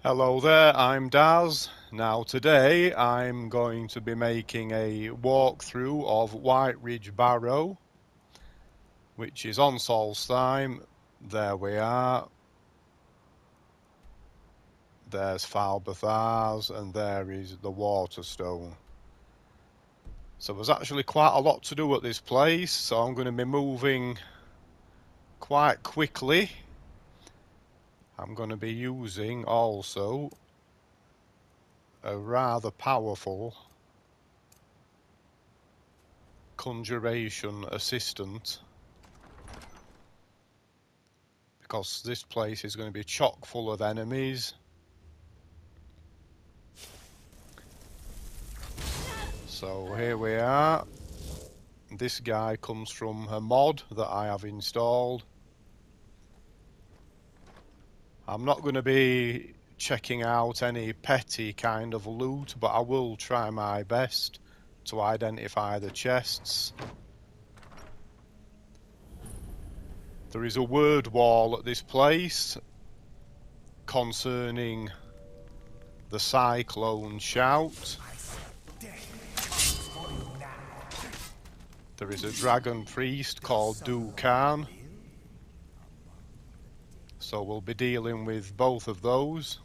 Hello there, I'm Daz. Now today I'm going to be making a walkthrough of Ridge Barrow, which is on Solstheim. There we are. There's Falbathars and there is the Waterstone. So there's actually quite a lot to do at this place, so I'm going to be moving quite quickly. I'm going to be using also a rather powerful conjuration assistant, because this place is going to be chock full of enemies. So here we are. This guy comes from a mod that I have installed. I'm not going to be checking out any petty kind of loot, but I will try my best to identify the chests. There is a word wall at this place concerning the Cyclone shout. There is a dragon priest called Dukaan, so we'll be dealing with both of those.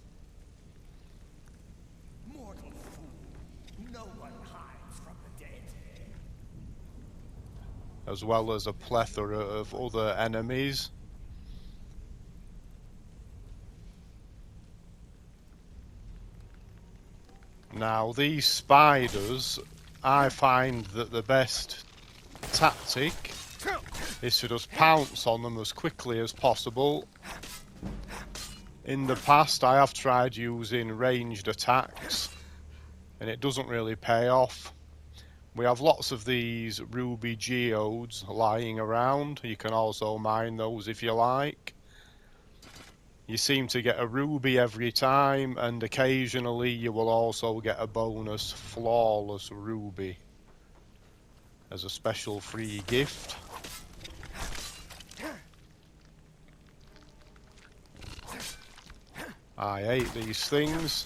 As well as a plethora of other enemies. Now these spiders, I find that the best tactic is to just pounce on them as quickly as possible. In the past I have tried using ranged attacks and it doesn't really pay off. We have lots of these ruby geodes lying around. You can also mine those if you like. You seem to get a ruby every time, and occasionally you will also get a bonus flawless ruby as a special free gift. I hate these things.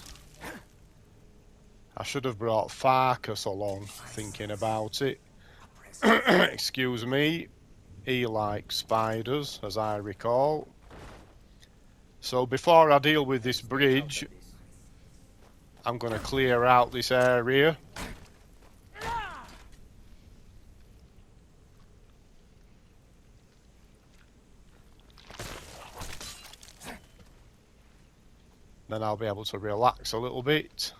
I should have brought Farkas along, thinking about it. Excuse me. He likes spiders, as I recall. So before I deal with this bridge, I'm going to clear out this area. Then I'll be able to relax a little bit.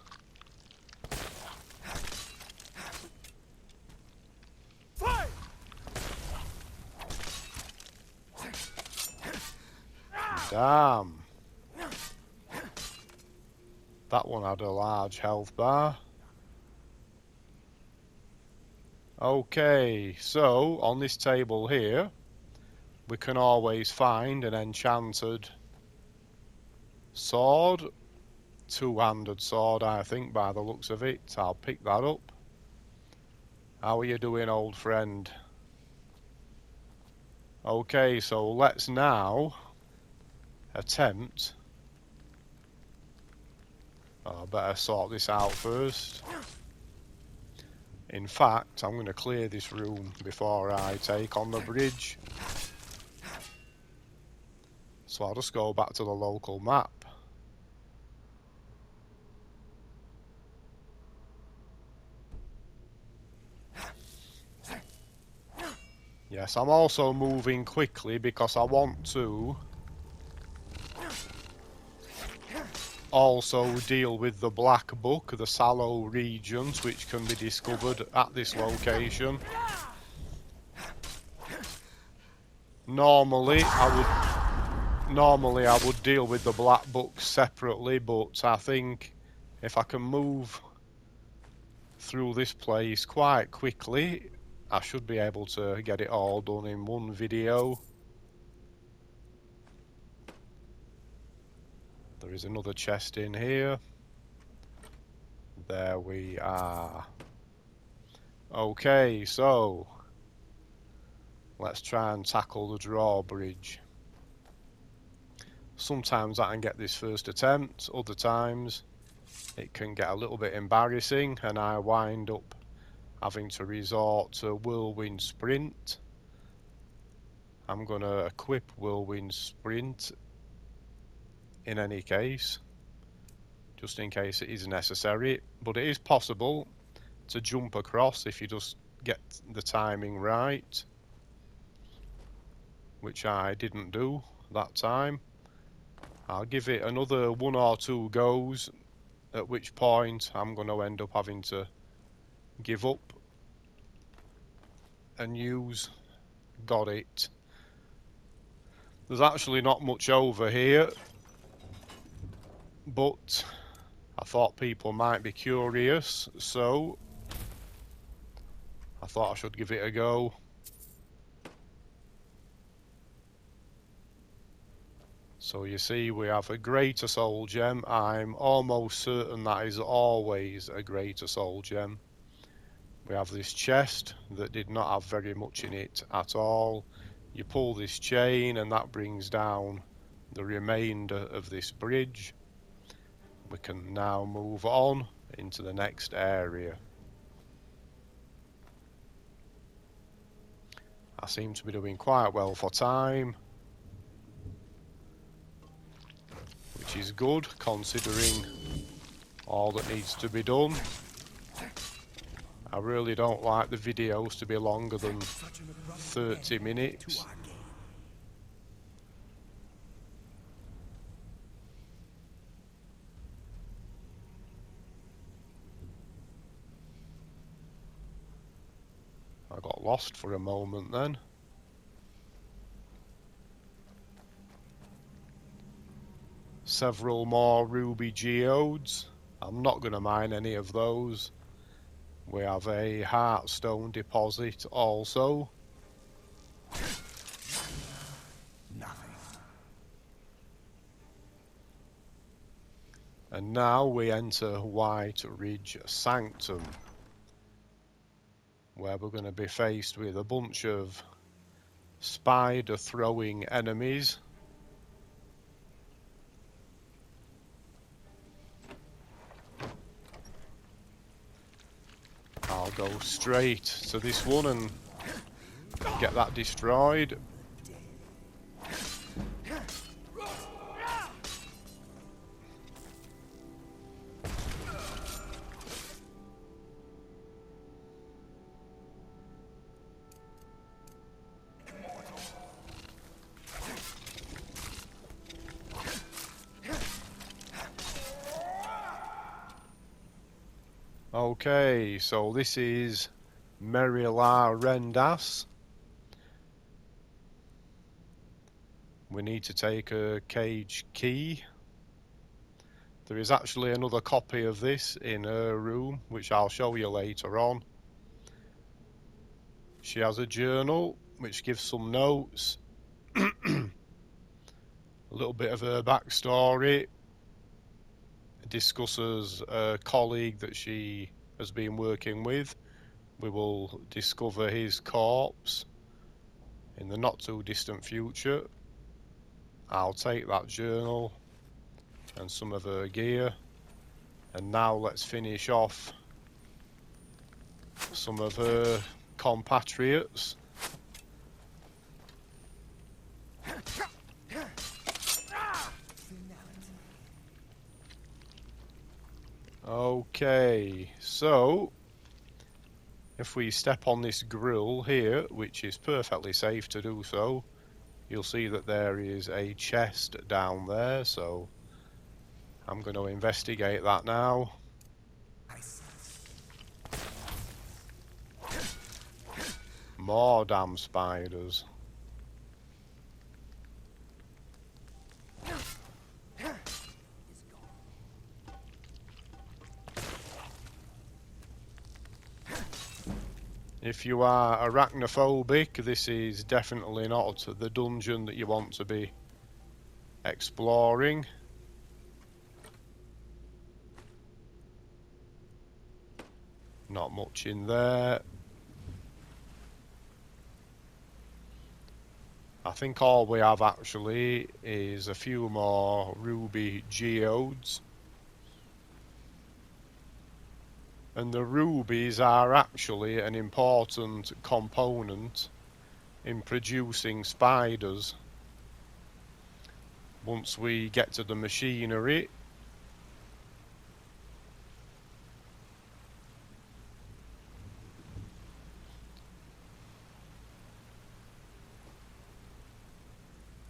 Damn. That one had a large health bar. Okay, so on this table here, we can always find an enchanted sword. Two-handed sword, I think, by the looks of it. I'll pick that up. How are you doing, old friend? Okay, so let's now attempt... I better sort this out first. In fact, I'm going to clear this room before I take on the bridge. So I'll just go back to the local map. Yes, I'm also moving quickly because I want to also deal with the black book, the Sallow Regent, which can be discovered at this location. Normally I would deal with the black book separately, but I think if I can move through this place quite quickly, I should be able to get it all done in one video. There is another chest in here. There we are. Okay, so let's try and tackle the drawbridge. Sometimes I can get this first attempt, other times it can get a little bit embarrassing and I wind up having to resort to Whirlwind Sprint. I'm going to equip Whirlwind Sprint in any case, just in case it is necessary, but it is possible to jump across if you just get the timing right, which I didn't do that time. I'll give it another 1 or 2 goes, at which point I'm going to end up having to give up and use got it. There's actually not much over here, but I thought people might be curious, so I thought I should give it a go. So you see we have a greater soul gem. I'm almost certain that is always a greater soul gem. We have this chest that did not have very much in it at all. You pull this chain and that brings down the remainder of this bridge. We can now move on into the next area. I seem to be doing quite well for time, which is good considering all that needs to be done. I really don't like the videos to be longer than 30 minutes. I got lost for a moment then. Several more ruby geodes. I'm not going to mine any of those. We have a heartstone deposit also. Nothing. And now we enter White Ridge Sanctum, where we're going to be faced with a bunch of spider throwing enemies. I'll go straight to this one and get that destroyed. Okay, so this is Merila Rendas. We need to take a cage key. There is actually another copy of this in her room, which I'll show you later on. She has a journal, which gives some notes. A little bit of her backstory. Discusses a colleague that she has been working with. We will discover his corpse in the not too distant future. I'll take that journal and some of her gear, and now let's finish off some of her compatriots. Okay, so if we step on this grill here, which is perfectly safe to do so, you'll see that there is a chest down there, so I'm going to investigate that now. More damn spiders. If you are arachnophobic, this is definitely not the dungeon that you want to be exploring. Not much in there. I think all we have actually is a few more ruby geodes. And the rubies are actually an important component in producing spiders. Once we get to the machinery,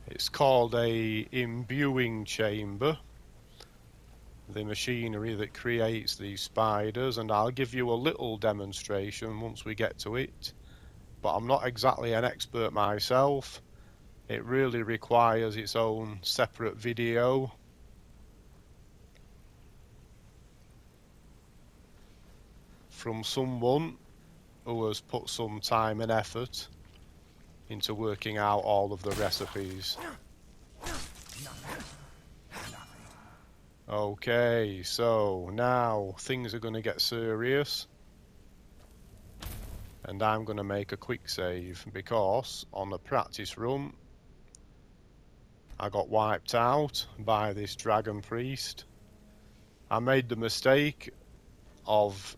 it's called a imbuing chamber, the machinery that creates these spiders, and I'll give you a little demonstration once we get to it, but I'm not exactly an expert myself. It really requires its own separate video. From someone who has put some time and effort into working out all of the recipes. Okay, so now things are going to get serious. And I'm going to make a quick save because on the practice run I got wiped out by this dragon priest. I made the mistake of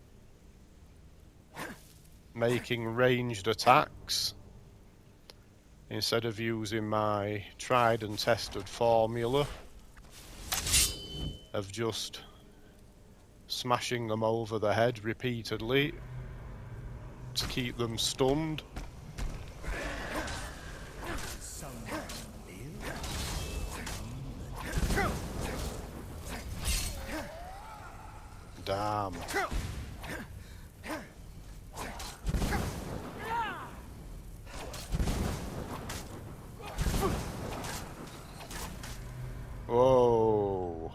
making ranged attacks instead of using my tried and tested formula of just smashing them over the head repeatedly to keep them stunned. Damn. Whoa.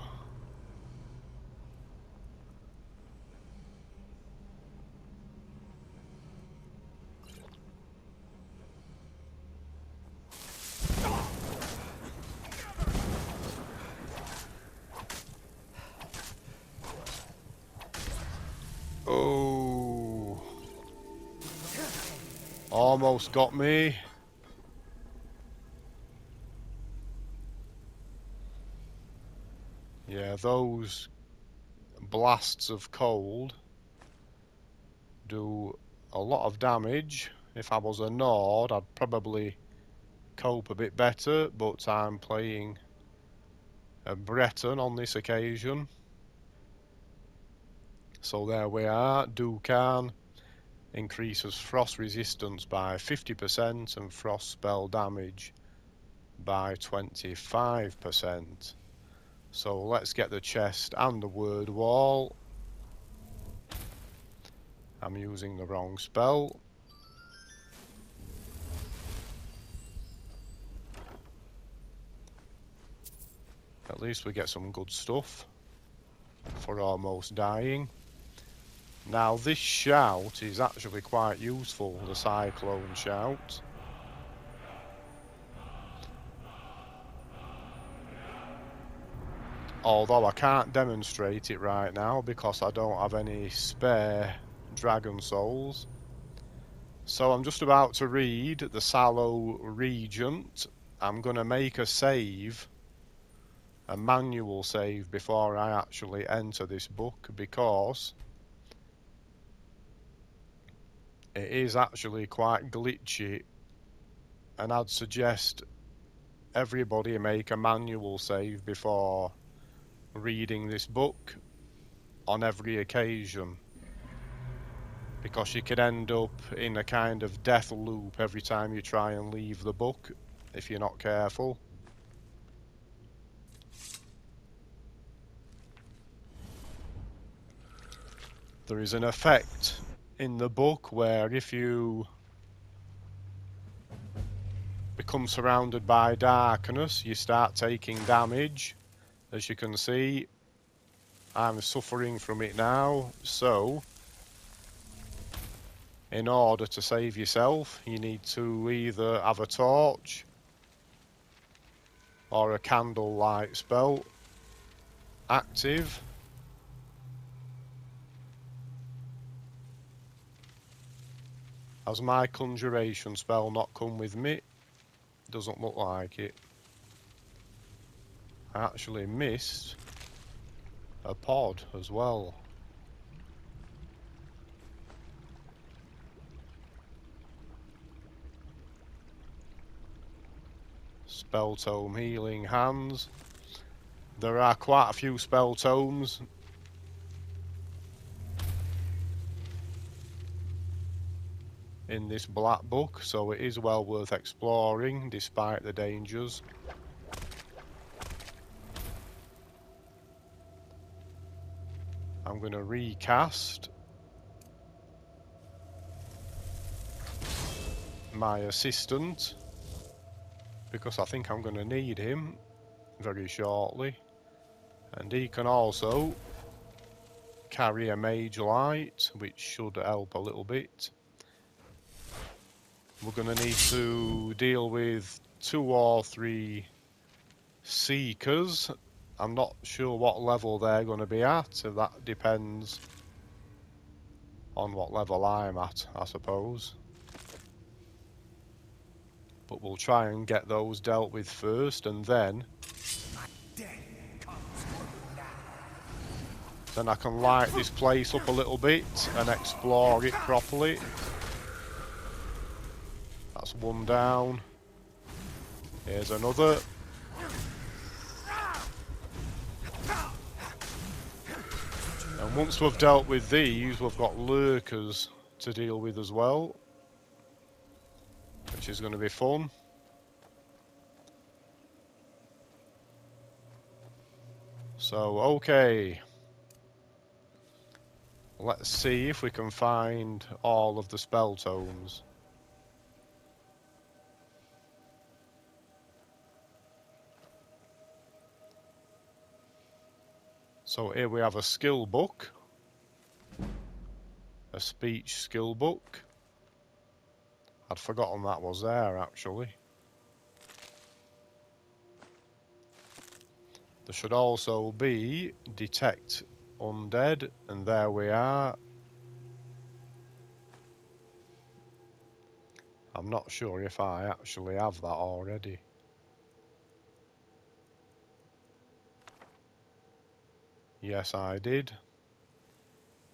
Oh. Almost got me. Yeah, those blasts of cold do a lot of damage. If I was a Nord, I'd probably cope a bit better, but I'm playing a Breton on this occasion. So there we are. Dukaan increases frost resistance by 50% and frost spell damage by 25%. So let's get the chest and the word wall. I'm using the wrong spell. At least we get some good stuff for almost dying. Now this shout is actually quite useful, the Cyclone shout. Although I can't demonstrate it right now because I don't have any spare dragon souls. So I'm just about to read the Sallow Regent. I'm going to make a save, a manual save, before I actually enter this book because it is actually quite glitchy, and I'd suggest everybody make a manual save before reading this book on every occasion, because you could end up in a kind of death loop every time you try and leave the book if you're not careful. There is an effect in the book where if you become surrounded by darkness, you start taking damage. As you can see, I'm suffering from it now, so in order to save yourself, you need to either have a torch or a candlelight spell active. Has my conjuration spell not come with me? Doesn't look like it. I actually missed a pod as well. Spell tome healing hands. There are quite a few spell tomes. In this black book, so it is well worth exploring despite the dangers. I'm going to recast my assistant because I think I'm going to need him very shortly, and he can also carry a mage light, which should help a little bit. We're going to need to deal with 2 or 3 seekers. I'm not sure what level they're going to be at, so that depends on what level I'm at, I suppose. But we'll try and get those dealt with first, and then I can light this place up a little bit and explore it properly. That's one down. Here's another. And once we've dealt with these, we've got lurkers to deal with as well, which is going to be fun. So, okay. Let's see if we can find all of the spell tomes. So here we have a skill book. A speech skill book. I'd forgotten that was there, actually. There should also be detect undead, and there we are. I'm not sure if I actually have that already. Yes, I did.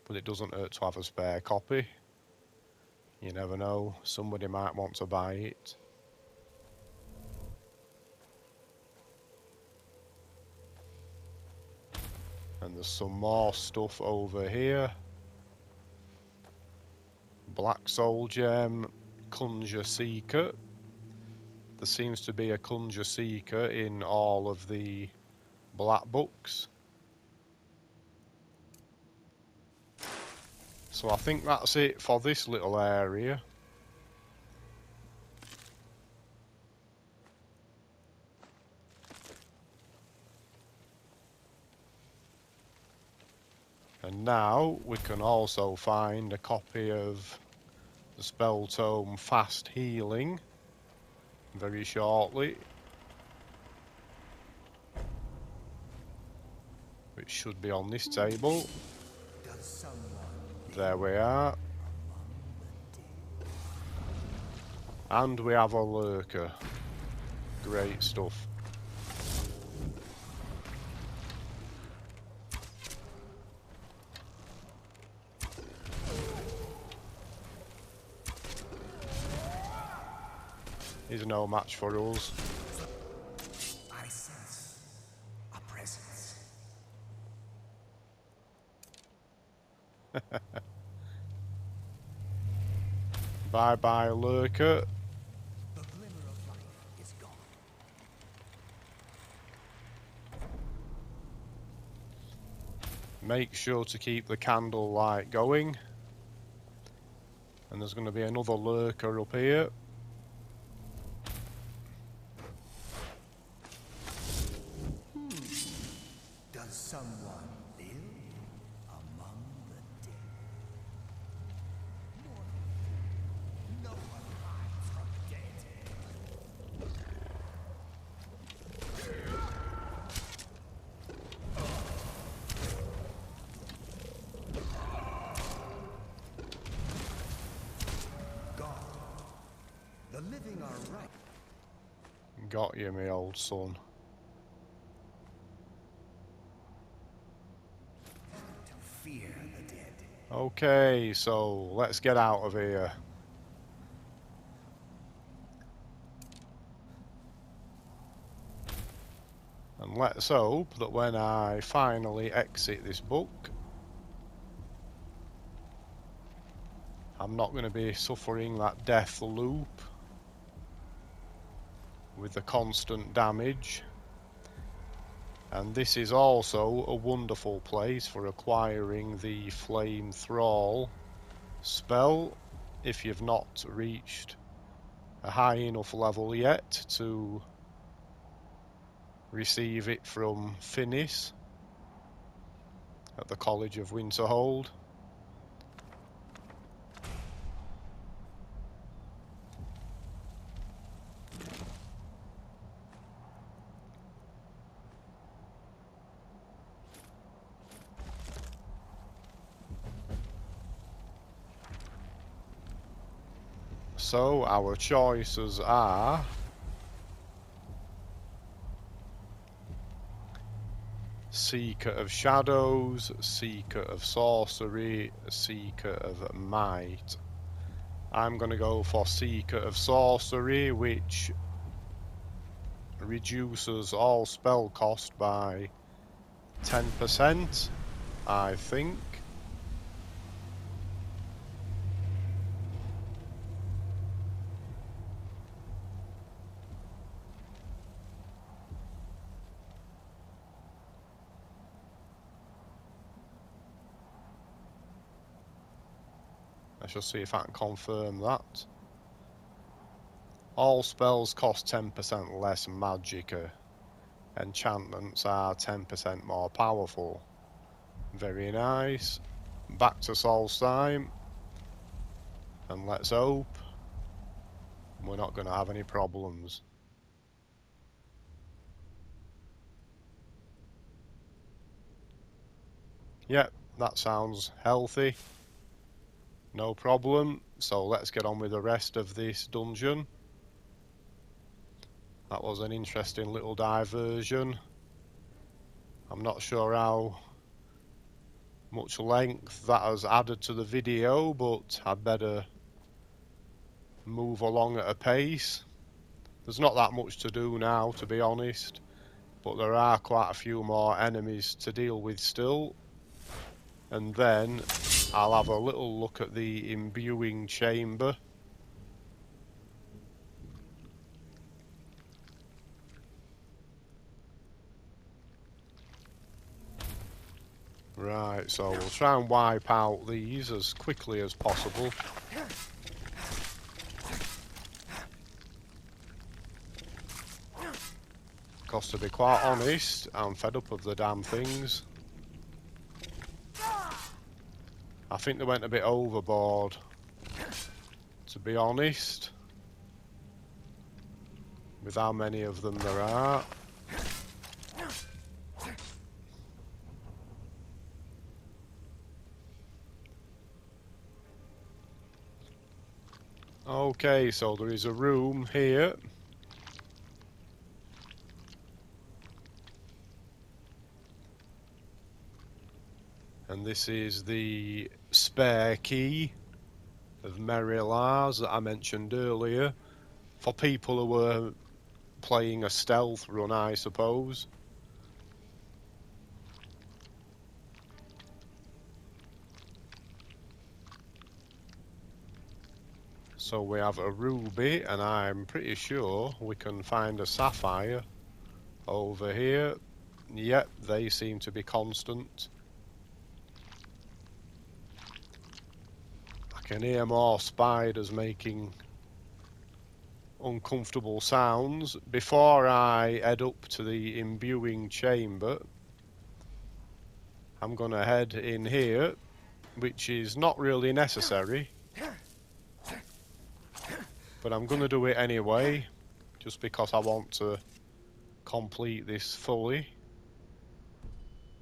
But it doesn't hurt to have a spare copy. You never know, somebody might want to buy it. And there's some more stuff over here. Black Soul Gem, Conjure Seeker. There seems to be a Conjure Seeker in all of the black books. So I think that's it for this little area. And now we can also find a copy of the Spell Tome Fast Healing very shortly, which should be on this table. There we are. And we have a lurker. Great stuff. He's no match for us. I sense a presence. Bye bye, lurker. The glimmer of life is gone. Make sure to keep the candle light going. And there's going to be another lurker up here. Does someone live among the dead? No one rises from the dead. God, the living are right. Got you, me old son. To fear the dead. Okay, so let's get out of here. And let's hope that when I finally exit this book, I'm not going to be suffering that death loop with the constant damage. And this is also a wonderful place for acquiring the Flame Thrall spell if you've not reached a high enough level yet to receive it from Finis at the College of Winterhold. So our choices are Seeker of Shadows, Seeker of Sorcery, Seeker of Might. I'm going to go for Seeker of Sorcery, which reduces all spell cost by 10%, I think. I shall see if I can confirm that. All spells cost 10% less magicka. Enchantments are 10% more powerful. Very nice. Back to Solstheim. And let's hope we're not going to have any problems. Yep, that sounds healthy. No problem. So let's get on with the rest of this dungeon. That was an interesting little diversion. I'm not sure how much length that has added to the video, but I'd better move along at a pace. There's not that much to do now, to be honest, but there are quite a few more enemies to deal with still. And then I'll have a little look at the Imbuing Chamber. Right, so we'll try and wipe out these as quickly as possible. Because to be quite honest, I'm fed up of the damn things. I think they went a bit overboard, to be honest, with how many of them there are. Okay, so there is a room here. And this is the spare key of Mary Lars that I mentioned earlier. For people who were playing a stealth run, I suppose. So we have a ruby, and I'm pretty sure we can find a sapphire over here. Yep, they seem to be constant. I can hear more spiders making uncomfortable sounds. Before I head up to the Imbuing Chamber, I'm going to head in here, which is not really necessary, but I'm going to do it anyway, just because I want to complete this fully.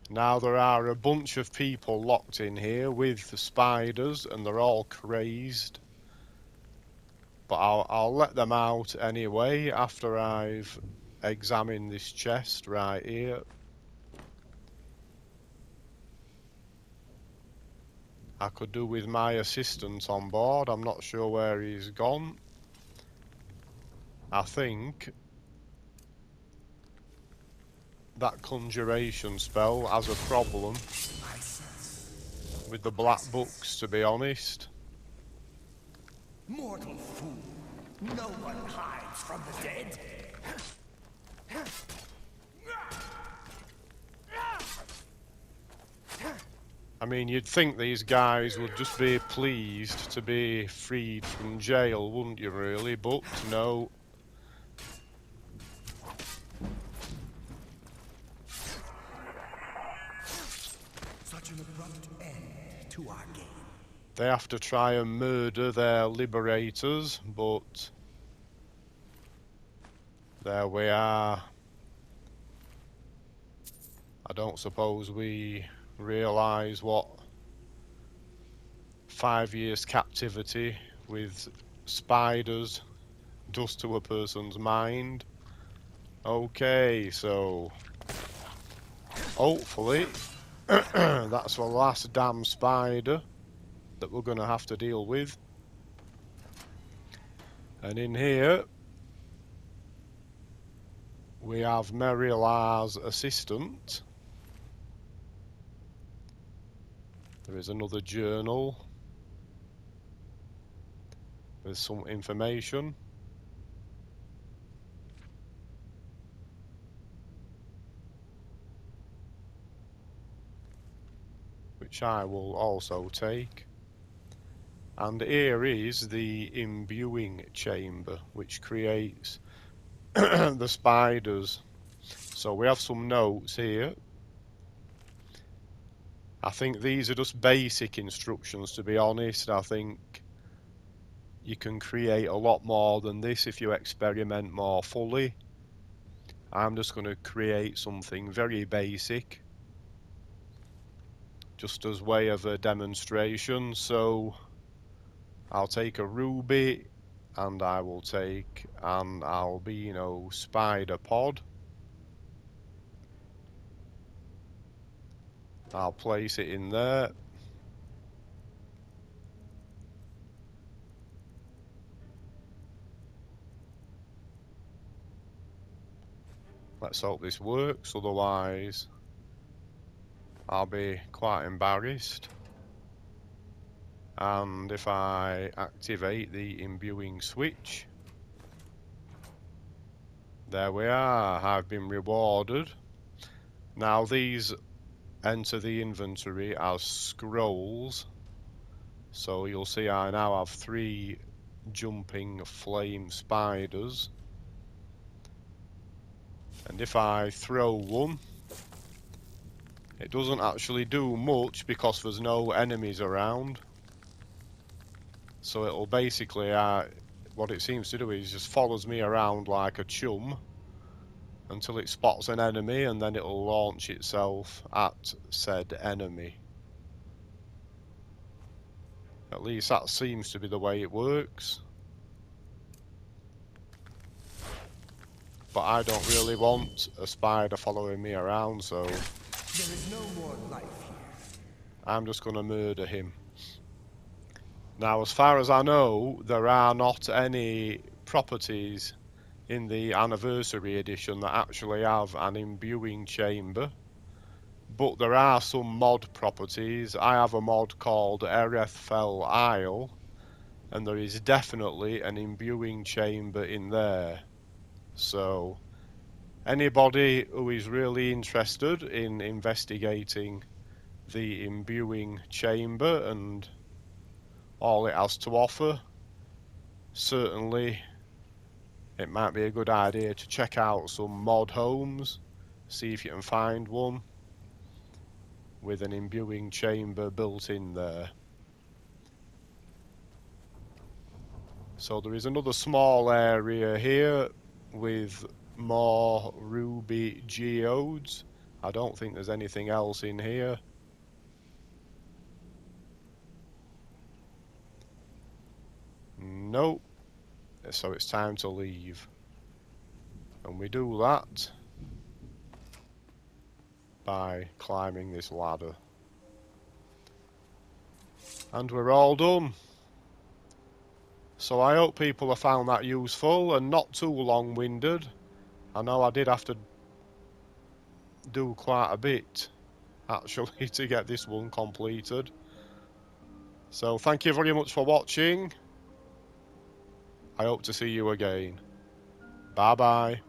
Now there are a bunch of people locked in here with the spiders, and they're all crazed. But I'll let them out anyway after I've examined this chest right here. I could do with my assistant on board. I'm not sure where he's gone. I think that conjuration spell has a problem with the black books, to be honest. Mortal fool. No one hides from the dead. I mean, you'd think these guys would just be pleased to be freed from jail, wouldn't you, really? But no. Such an abrupt end to our game. They have to try and murder their liberators, but there we are. I don't suppose we realise what 5 years captivity with spiders does to a person's mind. Okay, so hopefully that's the last damn spider that we're going to have to deal with. And in here we have Merilar's assistant. There is another journal with some information. Which I will also take. And here is the Imbuing Chamber, which creates the spiders. So we have some notes here. I think these are just basic instructions, to be honest. I think you can create a lot more than this if you experiment more fully. I'm just going to create something very basic, just as way of a demonstration. So I'll take a ruby, and I will take an albino spider pod. I'll place it in there. Let's hope this works, otherwise I'll be quite embarrassed. And if I activate the imbuing switch, there we are. I've been rewarded. Now these enter the inventory as scrolls. So you'll see I now have 3 jumping flame spiders. And if I throw one, it doesn't actually do much because there's no enemies around. So it'll basically, what it seems to do is just follows me around like a chum until it spots an enemy, and then it'll launch itself at said enemy. At least that seems to be the way it works. But I don't really want a spider following me around, so There is no more life here. I'm just going to murder him. Now, as far as I know, there are not any properties in the anniversary edition that actually have an imbuing chamber. But there are some mod properties. I have a mod called Erethfell Isle, and there is definitely an imbuing chamber in there. So anybody who is really interested in investigating the imbuing chamber and all it has to offer, certainly it might be a good idea to check out some mod homes, see if you can find one with an imbuing chamber built in there. So there is another small area here with more ruby geodes. I don't think there's anything else in here. Nope. So it's time to leave. And we do that by climbing this ladder. And we're all done. So I hope people have found that useful and not too long-winded. I know I did have to do quite a bit, actually, to get this one completed. So thank you very much for watching. I hope to see you again. Bye bye.